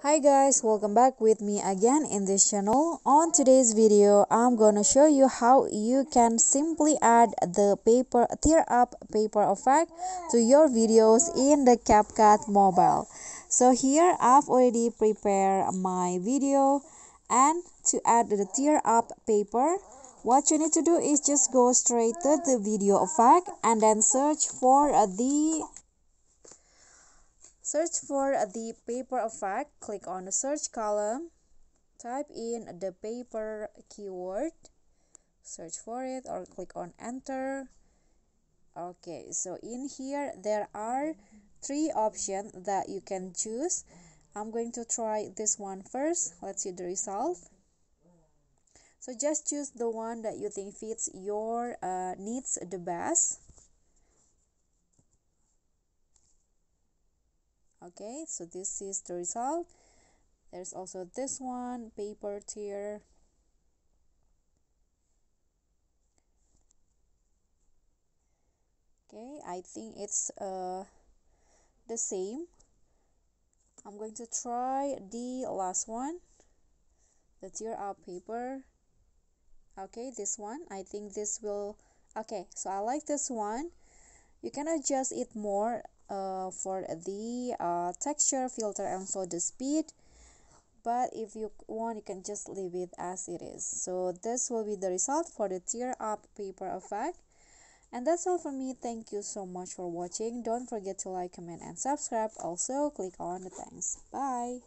Hi guys, welcome back with me again in this channel. On today's video, I'm gonna show you how you can simply add the tear up paper effect to your videos in the CapCut mobile. So here I've already prepared my video, and to add the tear up paper, what you need to do is just go straight to the video effect and then search for the paper effect. Click on the search column, type in the paper keyword, search for it, or click on enter. Okay, so in here there are three options that you can choose. I'm going to try this one first. Let's see the result. So just choose the one that you think fits your needs the best. Okay, so this is the result. There's also this one, paper tear. Okay, I think it's the same. I'm going to try the last one, the tear up paper. Okay, this one, I think this will, okay, so I like this one. You can adjust it more for the texture, filter, and also the speed, but if you want, you can just leave it as it is. So this will be the result for the tear up paper effect. And that's all from me. Thank you so much for watching. Don't forget to like, comment, and subscribe. Also click on the thanks. Bye.